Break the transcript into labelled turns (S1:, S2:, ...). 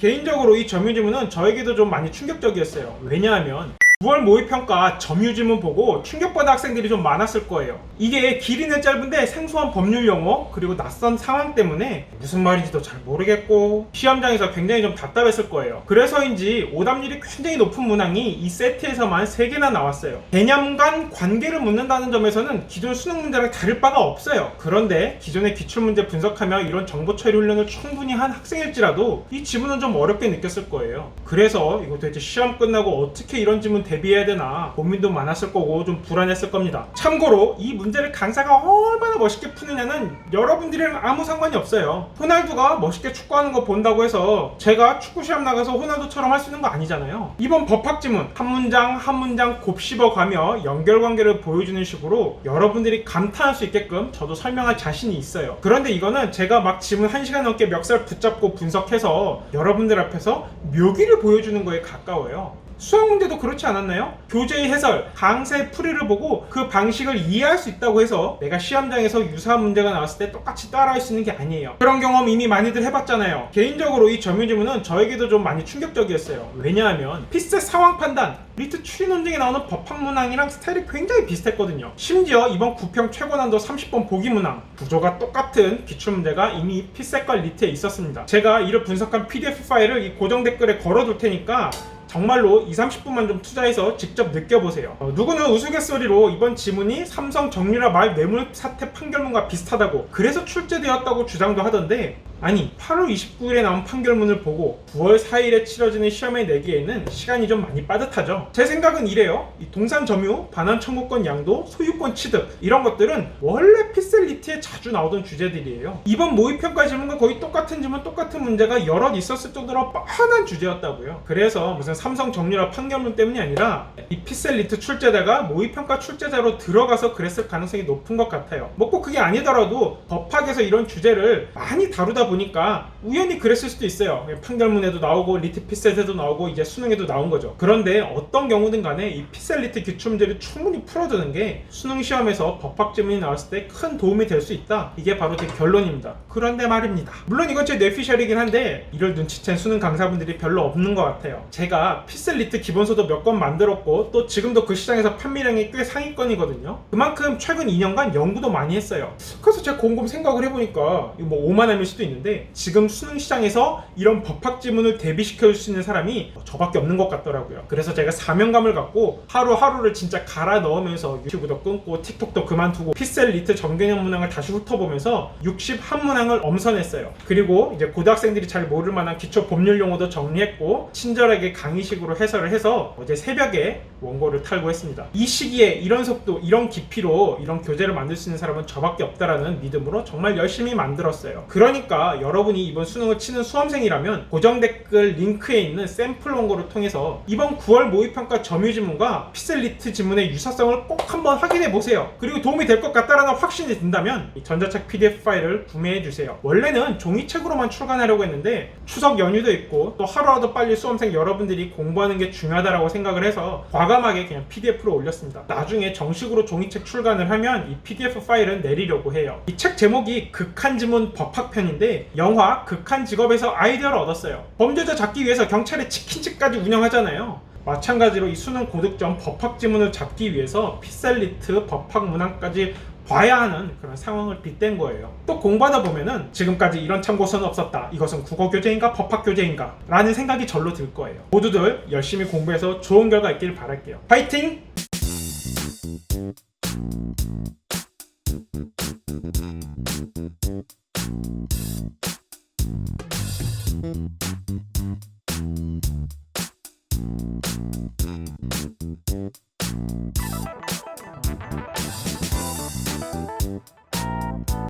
S1: 개인적으로 이 점유지문은 저에게도 좀 많이 충격적이었어요. 왜냐하면 9월 모의평가 점유지문 보고 충격받은 학생들이 좀 많았을 거예요. 이게 길이는 짧은데 생소한 법률 용어 그리고 낯선 상황 때문에 무슨 말인지도 잘 모르겠고 시험장에서 굉장히 좀 답답했을 거예요. 그래서인지 오답률이 굉장히 높은 문항이 이 세트에서만 3개나 나왔어요. 개념 간 관계를 묻는다는 점에서는 기존 수능 문제랑 다를 바가 없어요. 그런데 기존의 기출문제 분석하며 이런 정보 처리 훈련을 충분히 한 학생일지라도 이 지문은 좀 어렵게 느꼈을 거예요. 그래서 이거 도대체 시험 끝나고 어떻게 이런 지문 대비해야 되나 고민도 많았을 거고 좀 불안했을 겁니다. 참고로 이 문제를 강사가 얼마나 멋있게 푸느냐는 여러분들이랑 아무 상관이 없어요. 호날두가 멋있게 축구하는 거 본다고 해서 제가 축구 시합 나가서 호날두처럼 할 수 있는 거 아니잖아요. 이번 법학지문 한 문장 한 문장 곱씹어 가며 연결관계를 보여주는 식으로 여러분들이 감탄할 수 있게끔 저도 설명할 자신이 있어요. 그런데 이거는 제가 막 지문 1시간 넘게 멱살 붙잡고 분석해서 여러분들 앞에서 묘기를 보여주는 거에 가까워요. 수학 문제도 그렇지 않았나요? 교재의 해설, 강사의 풀이를 보고 그 방식을 이해할 수 있다고 해서 내가 시험장에서 유사한 문제가 나왔을 때 똑같이 따라할 수 있는 게 아니에요. 그런 경험 이미 많이들 해봤잖아요. 개인적으로 이 점유지문은 저에게도 좀 많이 충격적이었어요. 왜냐하면 피셋 상황 판단, 리트 추리 논쟁에 나오는 법학 문항이랑 스타일이 굉장히 비슷했거든요. 심지어 이번 9평 최고난도 30번 보기 문항 구조가 똑같은 기출문제가 이미 피셋과 리트에 있었습니다. 제가 이를 분석한 PDF 파일을 이 고정 댓글에 걸어둘 테니까 정말로 20-30분만 좀 투자해서 직접 느껴보세요. 누구는 우스갯소리로 이번 지문이 삼성 정유라 말 뇌물 사태 판결문과 비슷하다고 그래서 출제되었다고 주장도 하던데 아니 8월 29일에 나온 판결문을 보고 9월 4일에 치러지는 시험에 내기에는 시간이 좀 많이 빠듯하죠. 제 생각은 이래요. 이 동산 점유, 반환 청구권 양도, 소유권 취득 이런 것들은 원래 피셀리티에 자주 나오던 주제들이에요. 이번 모의평가 지문과 거의 똑같은 지문 똑같은 문제가 여럿 있었을 정도로 뻔한 주제였다고요. 그래서 무슨 삼성 정유라 판결문 때문이 아니라 이 피셀리트 출제자가 모의평가 출제자로 들어가서 그랬을 가능성이 높은 것 같아요. 뭐 꼭 그게 아니더라도 법학에서 이런 주제를 많이 다루다 보니까 우연히 그랬을 수도 있어요. 판결문에도 나오고 리트 피셋에도 나오고 이제 수능에도 나온 거죠. 그런데 어떤 경우든 간에 이 피셀리트 기출문제를 충분히 풀어두는 게 수능 시험에서 법학 지문이 나왔을 때 큰 도움이 될 수 있다. 이게 바로 제 결론입니다. 그런데 말입니다. 물론 이건 제 뇌피셜이긴 한데 이를 눈치챈 수능 강사분들이 별로 없는 것 같아요. 제가 피셀리트 기본서도 몇 권 만들었고 또 지금도 그 시장에서 판매량이 꽤 상위권이거든요. 그만큼 최근 2년간 연구도 많이 했어요. 그래서 제가 곰곰 생각을 해보니까 이거 뭐 오만함일 수도 있는데 지금 수능 시장에서 이런 법학 지문을 대비시켜줄 수 있는 사람이 저밖에 없는 것 같더라고요. 그래서 제가 사명감을 갖고 하루하루를 진짜 갈아 넣으면서 유튜브도 끊고 틱톡도 그만두고 피셀리트 전개념 문항을 다시 훑어보면서 61문항을 엄선했어요. 그리고 이제 고등학생들이 잘 모를 만한 기초 법률 용어도 정리했고 친절하게 강의식으로 해설을 해서 어제 새벽에 원고를 탈고했습니다. 이 시기에 이런 속도, 이런 깊이로 이런 교재를 만들 수 있는 사람은 저밖에 없다라는 믿음으로 정말 열심히 만들었어요. 그러니까 여러분이 이번 수능을 치는 수험생이라면 고정 댓글 링크에 있는 샘플 원고를 통해서 이번 9월 모의평가 점유지문과 피셀리트 지문의 유사성을 꼭 한번 확인해 보세요. 그리고 도움이 될 것 같다라는 확신이 든다면 이 전자책 PDF 파일을 구매해 주세요. 원래는 종이책으로만 출간하려고 했는데 추석 연휴도 있고 또 하루라도 빨리 수험생 여러분들이 공부하는 게 중요하다라고 생각을 해서 과감하게 그냥 PDF로 올렸습니다. 나중에 정식으로 종이책 출간을 하면 이 PDF 파일은 내리려고 해요. 이 책 제목이 극한지문 법학편인데 영화 극한직업에서 아이디어를 얻었어요. 범죄자 잡기 위해서 경찰의 치킨집까지 운영하잖아요. 마찬가지로 이 수능 고득점 법학지문을 잡기 위해서 피셀리트 법학 문항까지 봐야 하는 그런 상황을 빗댄 거예요. 또 공부하다 보면은 지금까지 이런 참고서는 없었다. 이것은 국어 교재인가 법학 교재인가? 라는 생각이 절로 들 거예요. 모두들 열심히 공부해서 좋은 결과 있길 바랄게요. 파이팅!